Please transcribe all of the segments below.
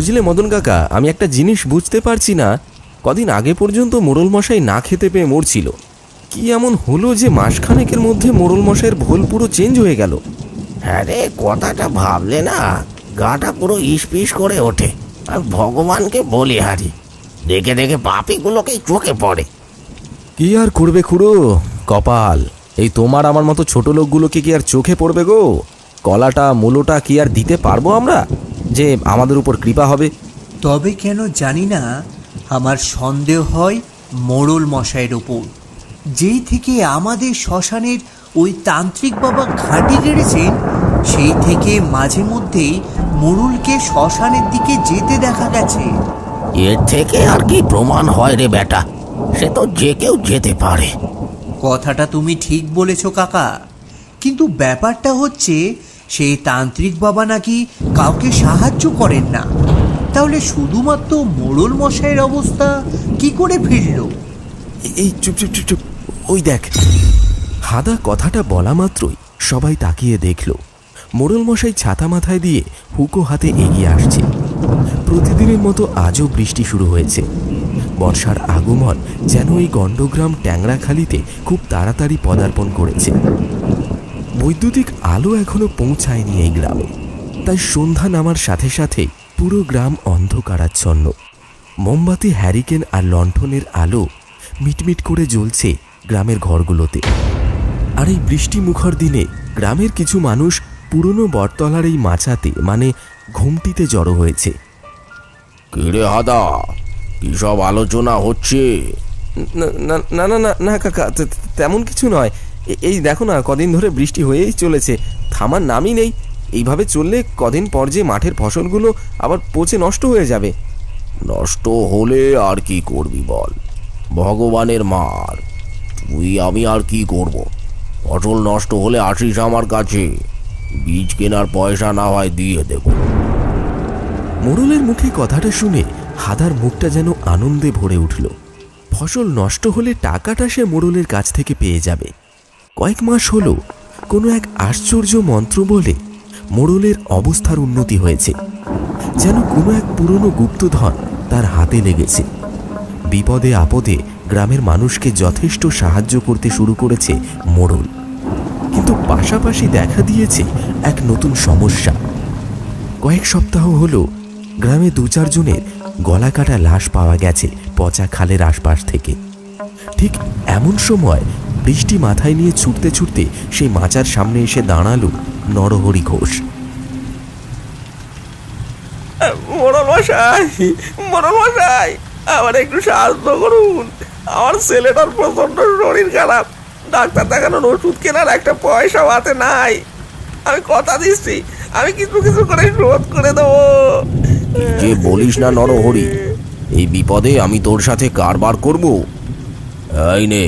বুঝলে মদন কাকা, আমি একটা জিনিস বুঝতে পারছি না। কদিন আগে পর্যন্ত মোড়ল মশাই না খেতে পেয়ে মরছিল, কি এমন হলো যে মাসখানেকের মধ্যে মোড়ল মশাইয়ের ভোল পুরো চেঞ্জ হয়ে গেল? হ্যাঁ রে, কথাটা ভাবলে না গাটা পুরো ইসপিস করে ওঠে। আর ভগবানকে বলি হারি, দেখে দেখে পাপীগুলোকে চোখে পড়ে। কি আর করবে খুড়ো, কপাল। এই তোমার আমার মতো ছোট লোকগুলোকে কি আর চোখে পড়বে গো? কলাটা মূলোটা কি আর দিতে পারবো আমরা যে আমাদের উপর কৃপা হবে? তবে কেন জানি না, আমার সন্দেহ হয় মোড়ল মশাইয়ের ওপর। যেই থেকে আমাদের শ্মশানের ওই তান্ত্রিক বাবা ঘাঁটি গেড়েছেন, সেই থেকে মাঝে মধ্যেই মোড়লকে শ্মশানের দিকে যেতে দেখা গেছে। এর থেকে আর কি প্রমাণ হয় রে বেটা? সে তো যে কেউ যেতে পারে। কথাটা তুমি ঠিক বলেছ কাকা, কিন্তু ব্যাপারটা হচ্ছে সেই তান্ত্রিক বাবা নাকি কাউকে সাহায্য করেন না। তাহলে শুধুমাত্র মোড়ল মশাইয়ের অবস্থা কি করে ফিরল? এই চুপ চুপ চুপ চুপ, ওই দেখ। হাদা কথাটা বলা মাত্রই সবাই তাকিয়ে দেখল মোড়ল মশাই ছাতা মাথায় দিয়ে হুকো হাতে এগিয়ে আসছে। প্রতিদিনের মতো আজও বৃষ্টি শুরু হয়েছে। বর্ষার আগমন যেন এই গণ্ডগ্রাম ট্যাংরাখালিতে খুব তাড়াতাড়ি পদার্পণ করেছে। বৈদ্যুতিক আলো এখনো পৌঁছায়নি এই গ্রামে, তাই সন্ধ্যা নামার সাথে সাথে পুরো গ্রাম অন্ধকারাচ্ছন্ন। মোমবাতি, হ্যারিকেন আর লণ্ঠনের আলো মিটমিট করে জ্বলছে গ্রামের ঘরগুলোতে। আর এই বৃষ্টি মুখর দিনে গ্রামের কিছু মানুষ পুরনো বটতলার এই মাচাতে মানে ঘুমটিতে জড়ো হয়েছে। কিরে হাদা, কি সব আলোচনা হচ্ছে? না না না না না কাকা, তেমন কিছু নয়। এই দেখো না, কদিন ধরে বৃষ্টি হয়েই চলেছে, থামার নামই নেই। এইভাবে চললে কদিন পর যে মাঠের ফসলগুলো আবার পচে নষ্ট হয়ে যাবে। নষ্ট হলে আর কি করবি বল? ভগবানের মার, তুই আমি আর কি করব? ফসল নষ্ট হলে আসিস আমার কাছে, বীজ কেনার পয়সা না হয় দিয়ে দেব। মোড়লের মুখে কথাটা শুনে হাদার মুখটা যেন আনন্দে ভরে উঠল। ফসল নষ্ট হলে টাকাটা সে মোড়লের কাছ থেকে পেয়ে যাবে। কয়েক মাস হলো কোনো এক আশ্চর্য মন্ত্র বলে মোড়লের অবস্থার উন্নতি হয়েছে। যেন কোনো এক পুরনো গুপ্তধন তার হাতে লেগেছে। বিপদে আপদে গ্রামের মানুষকে যথেষ্ট সাহায্য করতে শুরু করেছে মোড়ল। কিন্তু পাশাপাশি দেখা দিয়েছে এক নতুন সমস্যা। কয়েক সপ্তাহ হলো গ্রামে 2-4 জনের গলা কাটা লাশ পাওয়া গেছে পচা খালের আশপাশ থেকে। ঠিক এমন সময় বৃষ্টি মাথায় নিয়ে ছুটতে ছুটতে সেই মাচার সামনে এসে দাঁড়ালো নরহরি ঘোষ। মোড়ল মশাই, মোড়ল মশাই, আমার একটু সাহায্য করুন। আমার ছেলেটার প্রচন্ড শরীর খারাপ, ডাক্তার দেখানোর ওষুধ কেনার একটা পয়সাও হাতে নাই। আমি কথা দিচ্ছি, আমি কিছু কিছু করে শোধ করে দেবো। যে বলিস না নরহরি, এই বিপদে আমি তোর সাথে কারবার করব? এই নে,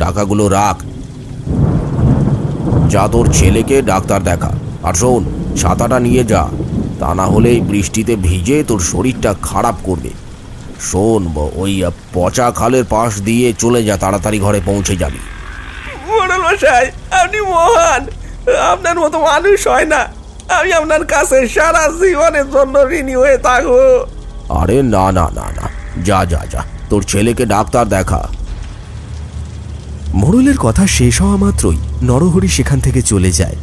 টাকাগুলো রাখ, যা তোর ছেলেকে ডাক্তার দেখা। আর শোন, ছাতাটা নিয়ে যা, তা না হলে এই বৃষ্টিতে ভিজে তোর শরীরটা খারাপ করবে। শোন, ওই পচা খালের পাশ দিয়ে চলে যা, তাড়াতাড়ি ঘরে পৌঁছে যাবি। মোড়ল মশাই, আপনি মহান, আপনার মতো মানুষ হয় না। আমি আপনার কাছে সারা জীবনের জন্য ঋণী হয়ে থাকবো। আরে না না না না, যা যা যা, তোর ছেলেকে ডাক্তার দেখা। মোড়লের কথা শেষ হওয়া মাত্রই নরহরি সেখান থেকে চলে যায়।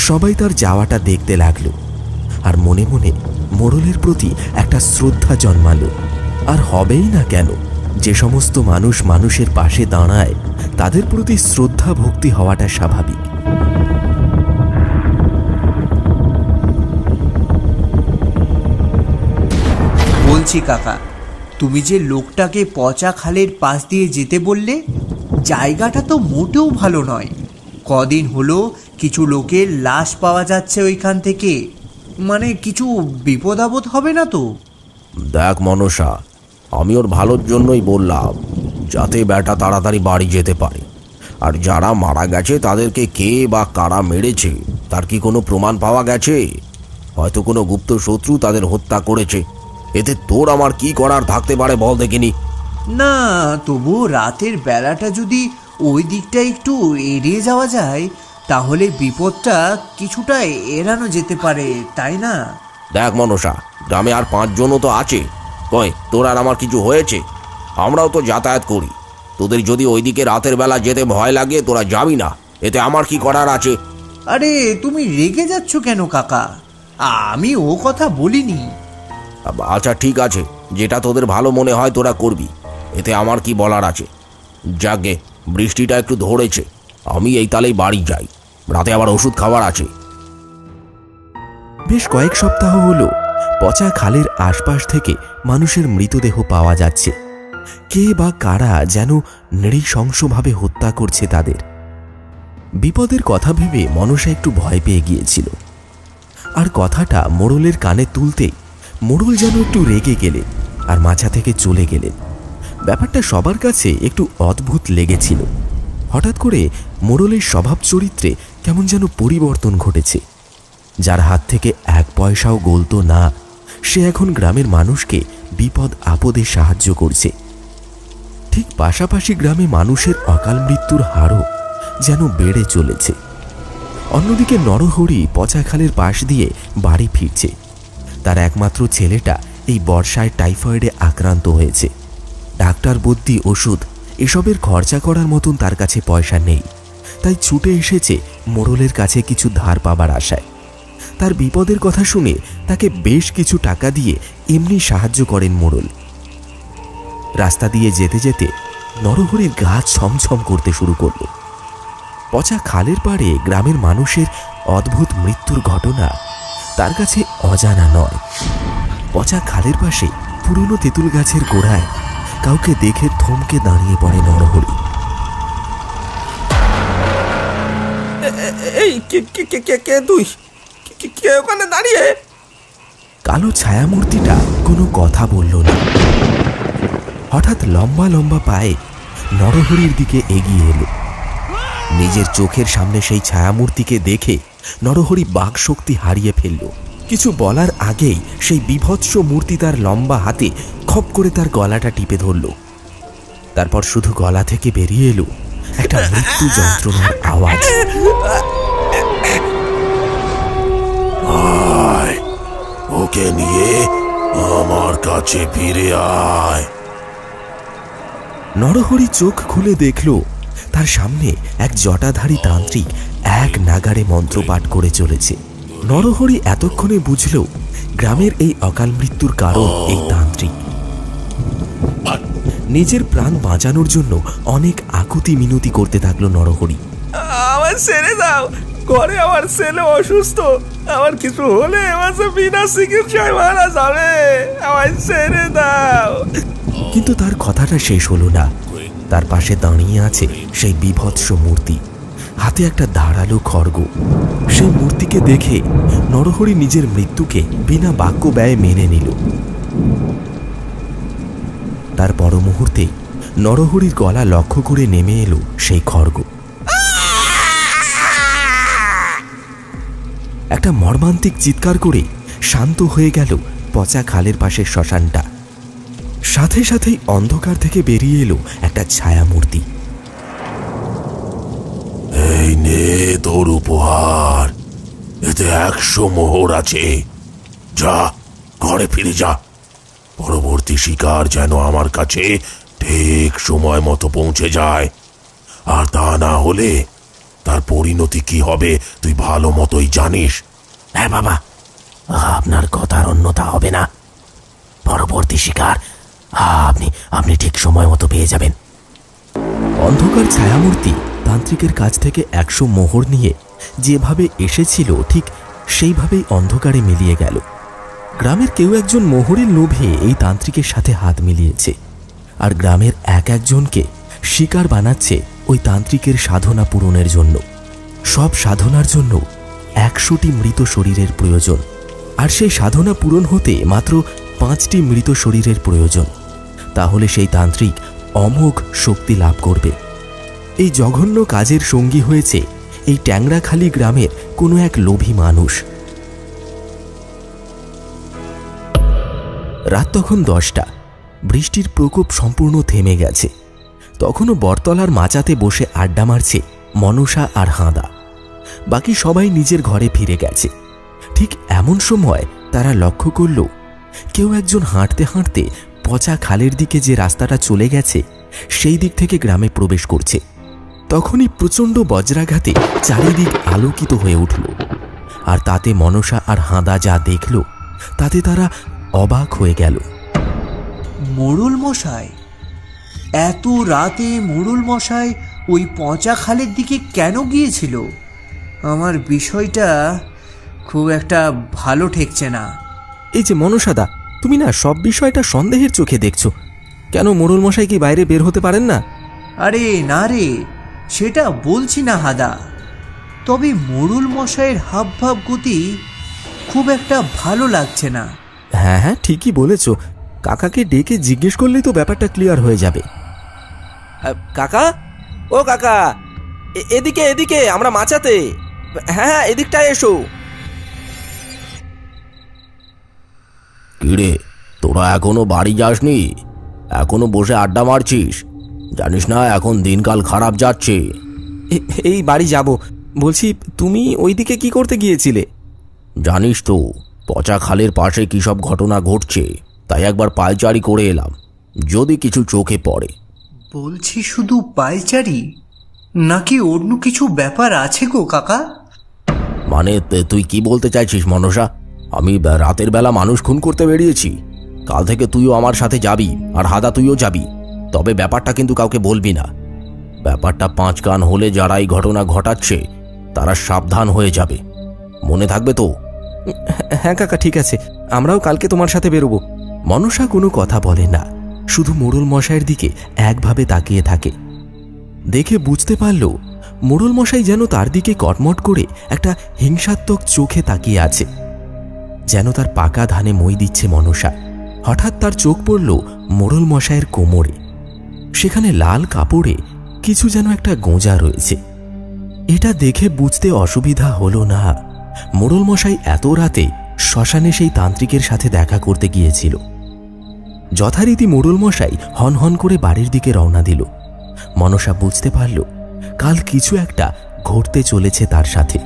সবাই তার যাওয়াটা দেখতে লাগলো, আর মনে মনে মোড়লের প্রতি একটা শ্রদ্ধা জন্মালো। আর হবেই না কেন? যে সমস্ত মানুষ মানুষের পাশে দাঁড়ায় তাদের প্রতি শ্রদ্ধা ভক্তি হওয়াটা স্বাভাবিক। বলছি কাকা, তুমি যে লোকটাকে পচা খালের পাশ দিয়ে যেতে বললে, জায়গাটা তো মোটেও ভালো নয়। কদিন হলো কিছু লোকের লাশ পাওয়া যাচ্ছে ওইখান থেকে। মানে কিছু বিপদ আপদ হবে না তো? দেখ মনসা, আমি ওর ভালোর জন্যই বললাম, যাতে ব্যাটা তাড়াতাড়ি বাড়ি যেতে পারে। আর যারা মারা গেছে তাদেরকে কে বা কারা মেরেছে তার কি কোনো প্রমাণ পাওয়া গেছে? হয়তো কোনো গুপ্ত শত্রু তাদের হত্যা করেছে। এতে তোর আমার কি করার থাকতে পারে বল দেখিনি? না, তবুও রাতের বেলাটা যদি ওই দিকটা একটু এড়িয়ে যাওয়া যায়, তাহলে বিপদটা কিছুটা এড়ানো যেতে পারে, তাই না? দেখ মনসা, গ্রামে আর 5 জনও তো আছে। কই তোর আর আমার কিছু হয়েছে? আমরাও তো যাতায়াত করি। তোদের যদি ওইদিকে রাতের বেলা যেতে ভয় লাগে তোরা যাবি না, এতে আমার কি করার আছে? আরে তুমি রেগে যাচ্ছ কেন কাকা? আমি ও কথা বলিনি। আচ্ছা ঠিক আছে, যেটা তোদের ভালো মনে হয় তোরা করবি, এতে আমার কি বলার আছে। যাকে বৃষ্টিটা একটু ধরেছে, আমি এই তালেই বাড়ি যাই, রাতে আবার ওষুধ খাবার আছে। বেশ কয়েক সপ্তাহ হলো পচা খালের আশপাশ থেকে মানুষের মৃতদেহ পাওয়া যাচ্ছে। কে বা কারা যেন নৃশংসভাবে হত্যা করছে তাদের। বিপদের কথা ভেবে মনসা একটু ভয় পেয়ে গিয়েছিল। আর কথাটা মোড়লের কানে তুলতেই মোড়ল যেন একটু রেগে গেলেন আর মাছা থেকে চলে গেলেন। ব্যাপারটা সবার কাছে একটু অদ্ভুত লেগেছিল। হঠাৎ করে মোড়লের স্বভাব চরিত্রে কেমন যেন পরিবর্তন ঘটেছে। যার হাত থেকে 1 পয়সাও গলত না, সে এখন গ্রামের মানুষকে বিপদ আপদে সাহায্য করছে। ঠিক পাশাপাশি গ্রামে মানুষের অকাল মৃত্যুর হারও যেন বেড়ে চলেছে। অন্যদিকে নরহরি পচা খালের পাশ দিয়ে বাড়ি ফিরছে। তার একমাত্র ছেলেটা এই বর্ষায় টাইফয়েডে আক্রান্ত হয়েছে। ডাক্তার বুদ্ধি, ওষুধ এসবের খরচা করার মতন তার কাছে পয়সা নেই। তাই ছুটে এসেছে মোড়লের কাছে কিছু ধার পাবার আশায়। তার বিপদের কথা শুনে তাকে বেশ কিছু টাকা দিয়ে এমনি সাহায্য করেন মোড়ল। রাস্তা দিয়ে যেতে যেতে নরহরির গা ছমছম করতে শুরু করল। পচা খালের পাড়ে গ্রামের মানুষের অদ্ভুত মৃত্যুর ঘটনা তার কাছে অজানা নয়। পচা খালের পাশে পুরনো তেঁতুল গাছের গোড়ায় কাউকে দেখে থমকে দাঁড়িয়ে পড়ে নরহরি। এই কে তুই? কে ওখানে দাঁড়িয়ে? কালো ছায়ামূর্তিটা কোনো কথা বলল না। হঠাৎ লম্বা লম্বা পায়ে নরহরির দিকে এগিয়ে এলো। নিজের চোখের সামনে সেই ছায়ামূর্তিকে দেখে নরহরি বাকশক্তি হারিয়ে ফেলল। কিছু বলার আগেই সেই বিভৎস মূর্তি তার লম্বা হাতে খপ করে তার গলাটা টিপে ধরল। তারপর শুধু গলা থেকে বেরিয়ে এলো একটা মৃত্যু যন্ত্রণার আওয়াজ। আয়, ওকে নিয়ে আমার কাছে ফিরে আয়। নরহরি চোখ খুলে দেখল তার সামনে এক জটাধারী তান্ত্রিক এক নাগাড়ে মন্ত্রপাঠ করে চলেছে। নরহরি এতক্ষণে বুঝল গ্রামের এই অকাল মৃত্যুর কারণ এই তান্ত্রিক। নিজের প্রাণ বাঁচানোর জন্য অনেক আকুতি মিনতি করতে থাকলো নরহরি। আমার ছেড়ে দাও, ঘরে আমার ছেলে অসুস্থ, আমার কিছু হলে আমার বিনা চিকিৎসায় মারা যাবে, আমার ছেড়ে দাও। কিন্তু তার কথাটা শেষ হলো না। তার পাশে দাঁড়িয়ে আছে সেই বিভৎস মূর্তি, হাতে একটা ধারালো খড়গ। সেই মূর্তিকে দেখে নরহরি নিজের মৃত্যুকে বিনা বাক্য ব্যয়ে মেনে নিল। তার পর মুহূর্তে নরহরির গলা লক্ষ্য করে নেমে এলো সেই খড়গ। একটা মর্মান্তিক চিৎকার করে শান্ত হয়ে গেল পচা খালের পাশের শ্মশানটা। সাথে সাথেই অন্ধকার থেকে বেরিয়ে এলো একটা ছায়ামূর্তি। এই নে তোর উপহার, এতে 100 মোহর আছে। যা, ঘরে ফিরে যা। পরবর্তী শিকার যেন আমার কাছে ঠিক সময় মতো পৌঁছে যায়, আর তা না হলে তার পরিণতি কি হবে তুই ভালো মতোই জানিস। হ্যাঁ বাবা, আপনার কথার অন্যথা হবে না। পরবর্তী শিকার আপনি ঠিক সময় মতো পেয়ে যাবেন। অন্ধকার ছায়ামূর্তি তান্ত্রিকের কাছ থেকে 100 মোহর নিয়ে যেভাবে এসেছিল ঠিক সেইভাবেই অন্ধকারে মিলিয়ে গেল। গ্রামের কেউ একজন মোহরের লোভে এই তান্ত্রিকের সাথে হাত মিলিয়েছে, আর গ্রামের একজনকে শিকার বানাচ্ছে ওই তান্ত্রিকের সাধনা পূরণের জন্য। সব সাধনার জন্য 100টি মৃত শরীরের প্রয়োজন, আর সেই সাধনা পূরণ হতে মাত্র 5টি মৃত শরীরের প্রয়োজন। তাহলে সেই তান্ত্রিক অমোঘ শক্তি লাভ করবে। এই জঘন্য কাজের সঙ্গী হয়েছে এই ট্যাংরাখালি গ্রামের কোনো এক লোভী মানুষ। রাত তখন 10টা। বৃষ্টির প্রকোপ সম্পূর্ণ থেমে গেছে। তখনও বটতলার মাচাতে বসে আড্ডা মারছে মনসা আর হাঁদা। বাকি সবাই নিজের ঘরে ফিরে গেছে। ঠিক এমন সময় তারা লক্ষ্য করল কেউ একজন হাঁটতে হাঁটতে পচা খালের দিকে যে রাস্তাটা চলে গেছে সেই দিক থেকে গ্রামে প্রবেশ করছে। তখনই প্রচণ্ড বজ্রাঘাতে চারিদিক আলোকিত হয়ে উঠল, আর তাতে মনসা আর হাঁদা যা দেখল তাতে তারা অবাক হয়ে গেল। মোড়ল মশাই, এত রাতে মোড়ল মশাই ওই পচা খালের দিকে কেন গিয়েছিল? আমার বিষয়টা খুব একটা ভালো ঠেকছে না। এই যে মনসাদা, তুমি না সব বিষয়টা সন্দেহের চোখে দেখছো। কেন মোড়ল মশাই কি বাইরে বের হতে পারেন না? আরে না রে, সেটা বলছি না হাদা, তবে মোড়ল মশাইয়ের হাবভাব গতি খুব একটা ভালো লাগছে না। হ্যাঁ হ্যাঁ, ঠিকই বলেছ। কাকাকে ডেকে জিজ্ঞেস করলেই তো ব্যাপারটা ক্লিয়ার হয়ে যাবে। কাকা, ও কাকা, এদিকে এদিকে, আমরা মাচাতে। হ্যাঁ হ্যাঁ, এদিকটায় এসো। কিরে, তোরা এখনো বাড়ি যাসনি? এখনো বসে আড্ডা মারছিস? জানিস না এখন দিনকাল খারাপ যাচ্ছে। এই বাড়ি যাব। বলছি, তুমি ওইদিকে কি করতে গিয়েছিলে? জানিস তো পচা খালের পাশে কী সব ঘটনা ঘটছে, তাই একবার পায়চারি করে এলাম, যদি কিছু চোখে পড়ে। বলছি শুধু পায়চারি, নাকি অন্য কিছু ব্যাপার আছে গো কাকা? মানে তুই কি বলতে চাইছিস মনসা? আমি রাতের বেলা মানুষ খুন করতে বেরিয়েছি? কাল থেকে তুইও আমার সাথে যাবি, আর হাদা তুইও যাবি। তবে ব্যাপারটা কিন্তু কাউকে বলবি না। ব্যাপারটা 5 কান হলে যারা এই ঘটনা ঘটাচ্ছে তারা সাবধান হয়ে যাবে, মনে থাকবে তো? হ্যাঁ কাকা, ঠিক আছে, আমরাও কালকে তোমার সাথে বেরোবো। মনসা কোনো কথা বলে না, শুধু মোড়ল মশাইয়ের দিকে একভাবে তাকিয়ে থাকে। দেখে বুঝতে পারল মোড়ল মশাই যেন তার দিকে কটমট করে একটা হিংসাত্মক চোখে তাকিয়ে আছে, যেন তার পাকা ধানে মই দিচ্ছে মনসা। হঠাৎ তার চোখ পড়ল মোড়ল মশাইয়ের কোমরে। সেখানে লাল কাপড়ে কিছু যেন একটা গোঁজা রয়েছে। এটা দেখে বুঝতে অসুবিধা হলো না মোড়ল মশাই এত রাতে শ্মশানে সেই তান্ত্রিকের সাথে দেখা করতে গিয়েছিল। যথারীতি মোড়ল মশাই হনহন করে বাড়ির দিকে রওনা দিল। মনসা বুঝতে পারল কাল কিছু একটা ঘটতে চলেছে তার সাথে।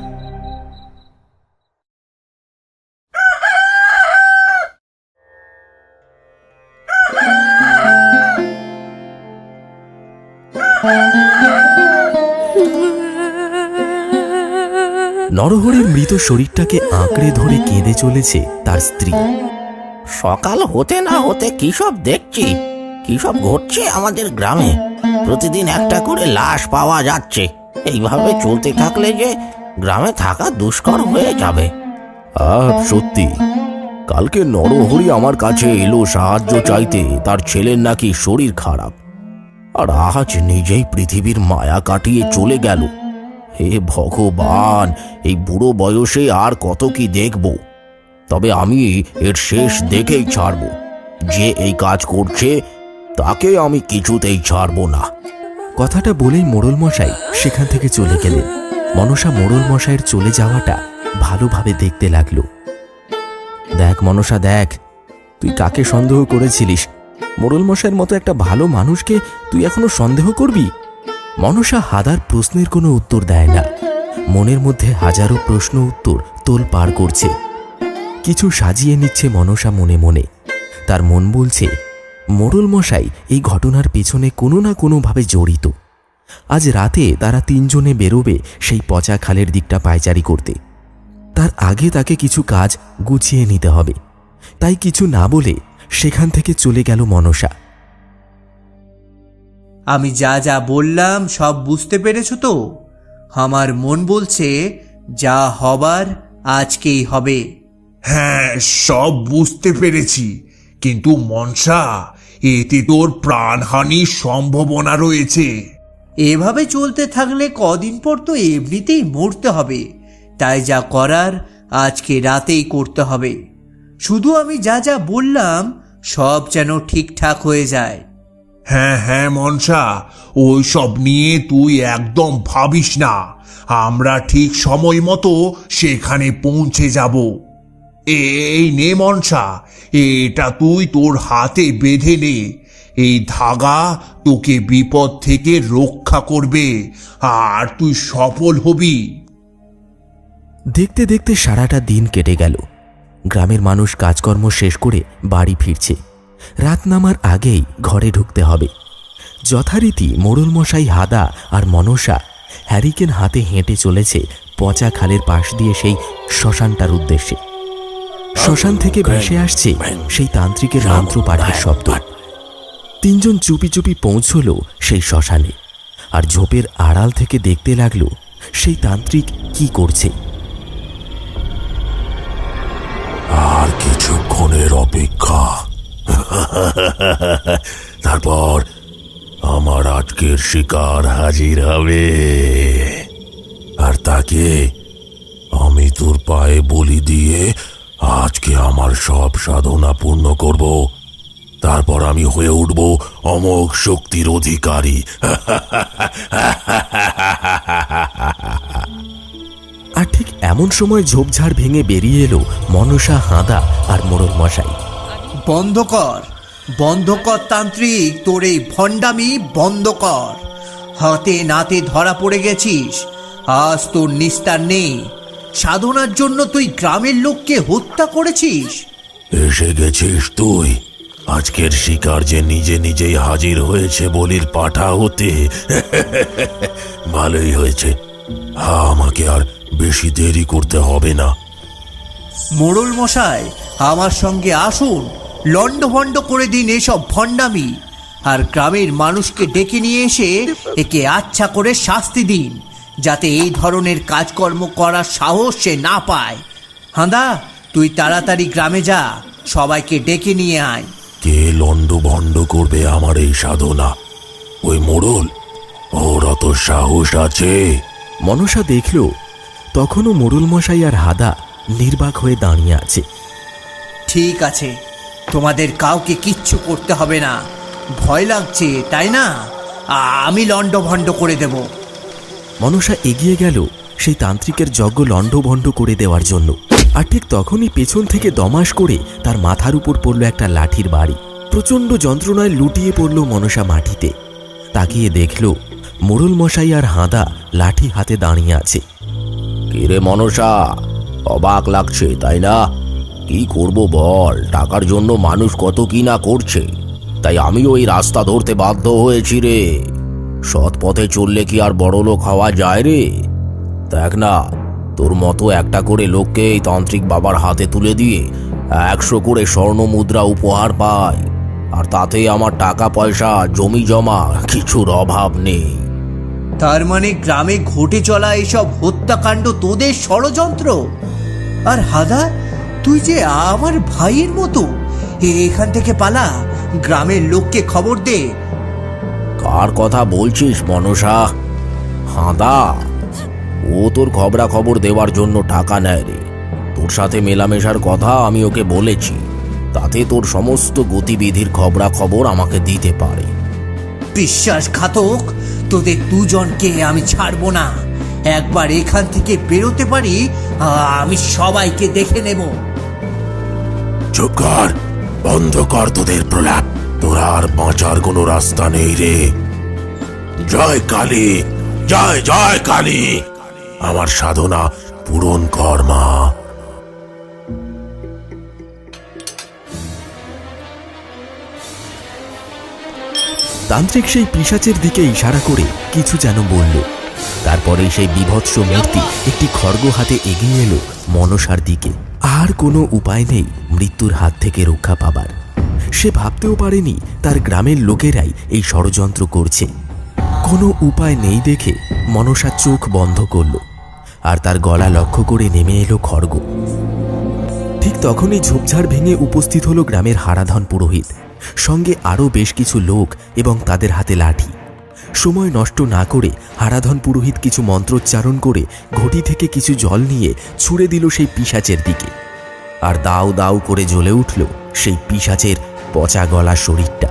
নরহরির মৃত শরীরটাকে আঁকড়ে ধরে কেঁদে চলেছে তার স্ত্রী। সকাল হতে না হতে কি সব দেখছি, কি সব ঘটছে আমাদের গ্রামে। প্রতিদিন একটা করে লাশ পাওয়া যাচ্ছে। এইভাবে চলতে থাকলে যে গ্রামে থাকা দুষ্কর হয়ে যাবে। সত্যি, কালকে নরহরি আমার কাছে এলো সাহায্য চাইতে, তার ছেলের নাকি শরীর খারাপ, আর আজ নিজেই পৃথিবীর মায়া কাটিয়ে চলে গেল। হে ভগবান, এই বুড়ো বয়সে আর কত কি দেখব। তবে আমি এর শেষ দেখেই ছাড়ব। যে এই কাজ করছে তাকে আমি কিছুতেই ছাড়ব না। কথাটা বলেই মোড়ল মশাই সেখান থেকে চলে গেলেন। মনসা মোড়ল মশাইয়ের চলে যাওয়াটা ভালোভাবে দেখতে লাগলো। দেখ মনসা, দেখ, তুই কাকে সন্দেহ করেছিলিস? মোড়ল মশাইয়ের মতো একটা ভালো মানুষকে তুই এখনো সন্দেহ করবি? মনসা হাদার প্রশ্নের কোনো উত্তর দেয় না। মনের মধ্যে হাজারো প্রশ্ন উত্তর তোল পার করছে। কিছু সাজিয়ে নিচ্ছে মনসা মনে মনে। তার মন বলছে মোড়ল মশাই এই ঘটনার পেছনে কোনো না কোনোভাবে জড়িত। আজ রাতে তারা 3 জনে বেরোবে সেই পচা খালের দিকটা পায়চারি করতে। তার আগে তাকে কিছু কাজ গুছিয়ে নিতে হবে। তাই কিছু না বলে সেখান থেকে চলে গেল মনসা। আমি যা যা বললাম সব বুঝতে পেরেছো তো? আমার মন বলছে যা হবার আজকেই হবে। হ্যাঁ, সব বুঝতে পেরেছি, কিন্তু মনসা, এতে তোর প্রাণহানির সম্ভাবনা রয়েছে। এভাবে চলতে থাকলে কদিন পর তো এমনিতেই মরতে হবে। তাই যা করার আজকে রাতেই করতে হবে। শুধু আমি যা যা বললাম সব যেন ঠিকঠাক হয়ে যায়। হ্যাঁ হ্যাঁ মনসা, ওই সব নিয়ে তুই একদম ভাবিস না। আমরা ঠিক সময় মতো সেখানে পৌঁছে যাব। এই নে মনসা, এটা তুই তোর হাতে বেঁধে নে। এই ধাগা তোকে বিপদ থেকে রক্ষা করবে, আর তুই সফল হবি। দেখতে দেখতে সারাটা দিন কেটে গেল। গ্রামের মানুষ কাজকর্ম শেষ করে বাড়ি ফিরছে। রাত নামার আগেই ঘরে ঢুকতে হবে। যথারীতি মোড়ল মশাই, হাদা আর মনসা হ্যারিকেন হাতে হেঁটে চলেছে পচা খালের পাশ দিয়ে সেই শ্মশানটার উদ্দেশ্যে। শ্মশান থেকে ভেসে আসছে সেই তান্ত্রিকের মন্ত্র পাঠের শব্দ। তিনজন চুপি চুপি পৌঁছল সেই শ্মশানে, আর ঝোপের আড়াল থেকে দেখতে লাগলো সেই তান্ত্রিক কি করছে। আর কিছুক্ষণের অপেক্ষা, তারপর আমার আজকের শিকার হাজির হবে, আর তাকে আমি তোর পায়ে বলি দিয়ে আজকে আমার সব সাধনা পূর্ণ করব। তারপর আমি হয়ে উঠব অমোঘ শক্তির অধিকারী। আর ঠিক এমন সময় ঝোপঝাড় ভেঙে বেরিয়ে এলো মনসা, হাদা আর মোড়ল মশাই। বন্ধ কর, বন্ধ কর তান্ত্রিক, তোর এই ভণ্ডামি বন্ধ কর। হাতে নাতে ধরা পড়ে গেছিস, আজ তোর নিস্তার নেই। সাধনার জন্য তুই গ্রামের লোককে হত্যা করেছিস। এসে গেছিস তুই। আজকের শিকার যে নিজে নিজেই হাজির হয়েছে বলির পাঠা হতে। ভালোই হয়েছে, আমাকে আর বেশি দেরি করতে হবে না। মোড়ল মশাই, আমার সঙ্গে আসুন, লণ্ডভণ্ড করে দিন এসব ভণ্ডামি, আর গ্রামের মানুষকে ডেকে নিয়ে এসে একে আচ্ছা করে শাস্তি দিন, যাতে এই ধরনের কাজকর্ম করার সাহস সে না পায়। হাঁদা, তুই তাড়াতাড়ি গ্রামে যা, সবাইকে ডেকে নিয়ে আয়। কে লন্ড ভণ্ড করবে আমার এই সাধনা? ওই মোড়ল, ওর অত সাহস আছে? মনসা দেখল তখনও মোড়ল মশাই আর হাদা নির্বাক হয়ে দাঁড়িয়ে আছে। ঠিক আছে, তোমাদের কাউকে কিচ্ছু করতে হবে না। ভয় লাগছে তাই না? আমি লণ্ডভণ্ড করে দেব। মনসা এগিয়ে গেল সেই তান্ত্রিকের যজ্ঞ লণ্ডভণ্ড করে দেওয়ার জন্য। আর ঠিক তখনই পেছন থেকে দমাস করে তার মাথার উপর পড়ল একটা লাঠির বাড়ি। প্রচণ্ড যন্ত্রণায় লুটিয়ে পড়ল মনসা মাটিতে। তাকিয়ে দেখল মোড়ল মশাই আর হাদা লাঠি হাতে দাঁড়িয়ে আছে। কিরে মনসা, অবাক লাগছে তাই না? কি করব বল, টাকার জন্য মানুষ কত কি না করছে, তাই আমিও এই রাস্তা ধরতে বাধ্য হয়েছি রে। সৎ পথে চললে কি আর বড়লোক হওয়া যায় রে? দেখ না, তোর মতো একটা করে লোককে এই তান্ত্রিক বাবার হাতে তুলে দিয়ে 100 করে স্বর্ণ মুদ্রা উপহার পায়, আর তাতে আমার টাকা পয়সা জমি জমা কিছুর অভাব নেই। তার মানে গ্রামে ঘটে চলা এসব হত্যাকাণ্ড তোদের ষড়যন্ত্র? আর হাদা, তুই যে আমার ভাইয়ের মতো, এখান থেকে পালা, গ্রামের লোককে খবর দে। কার কথা বলছিস মনসা? হাঁদা, ও তোর খবরাখবর দেওয়ার জন্য টাকা নেয় রে। তোর সাথে মেলামেশার কথা আমি ওকে বলেছি, তাতে তোর সমস্ত গতিবিধির খবরাখবর আমাকে দিতে পারে। বিশ্বাসঘাতক, তোদের দুজনকে আমি ছাড়বো না। একবার এখান থেকে বেরোতে পারি, আমি সবাইকে দেখে নেব। চুপ কর, বন্ধ কর তোদের প্রলাপ। তোরা আর বাঁচার কোনো রাস্তা নেই রে। জয় কালী, জয় জয় কালী, আমার সাধনা পূরণ কর মা। তান্ত্রিক সেই পিশাচের দিকে ইশারা করে কিছু যেন বলল। তারপরে সেই বিভৎস মূর্তি একটি খড়গ হাতে এগিয়ে এলো মনসার দিকে। আর কোনো উপায় নেই মৃত্যুর হাত থেকে রক্ষা পাবার। সে ভাবতেও পারেনি তার গ্রামের লোকেরাই এই ষড়যন্ত্র করছে। কোনো উপায় নেই দেখে মনসা চোখ বন্ধ করল, আর তার গলা লক্ষ্য করে নেমে এলো খড়গ। ঠিক তখনই ঝোপঝাড় ভেঙে উপস্থিত হলো গ্রামের হারাধন পুরোহিত, সঙ্গে আরও বেশ কিছু লোক এবং তাদের হাতে লাঠি। সময় নষ্ট না করে হারাধন পুরোহিত কিছু মন্ত্রোচ্চারণ করে ঘটি থেকে কিছু জল নিয়ে ছুঁড়ে দিল সেই পিশাচের দিকে। আর দাউ দাউ করে জ্বলে উঠল সেই পিশাচের পচা গলা শরীরটা।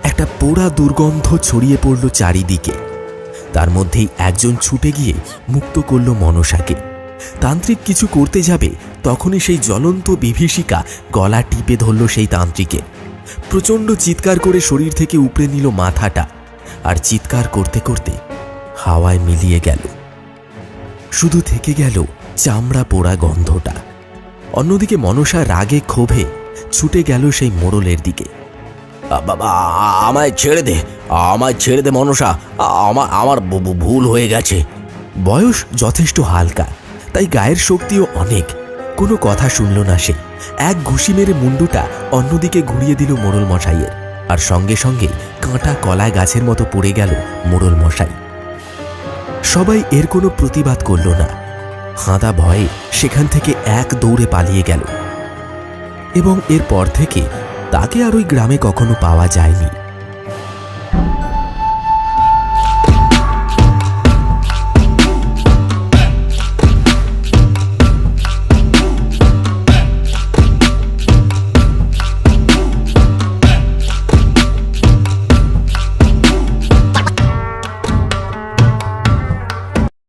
একটা পোড়া দুর্গন্ধ ছড়িয়ে পড়ল চারিদিকে। তার মধ্যেই একজন ছুটে গিয়ে মুক্ত করল মনসাকে। তান্ত্রিক কিছু করতে যাবে, তখনই সেই জ্বলন্ত বিভীষিকা গলা টিপে ধরল সেই তান্ত্রিকে। প্রচণ্ড চিৎকার করে শরীর থেকে উপড়ে নিল মাথাটা, আর চিৎকার করতে করতে হাওয়ায় মিলিয়ে গেল। শুধু থেকে গেল চামড়া পোড়া গন্ধটা। অন্যদিকে মনসা রাগে ক্ষোভে ছুটে গেল সেই মোড়লের দিকে। বাবা, আমায় ছেড়ে দে মনসা, আমার ভুল হয়ে গেছে। বয়স যথেষ্ট হালকা, তাই গায়ের শক্তিও অনেক। কোনো কথা শুনল না সে। এক ঘুষি মেরে মুন্ডুটা অন্যদিকে ঘুরিয়ে দিল মোড়ল মশাইয়ের, আর সঙ্গে সঙ্গে কাঁটা কলা গাছের মতো পড়ে গেল মোড়ল মশাই। সবাই এর কোনো প্রতিবাদ করল না। হাঁদা ভয়ে সেখান থেকে এক দৌড়ে পালিয়ে গেল এবং এরপর থেকে তাকে আর ওই গ্রামে কখনো পাওয়া যায়নি।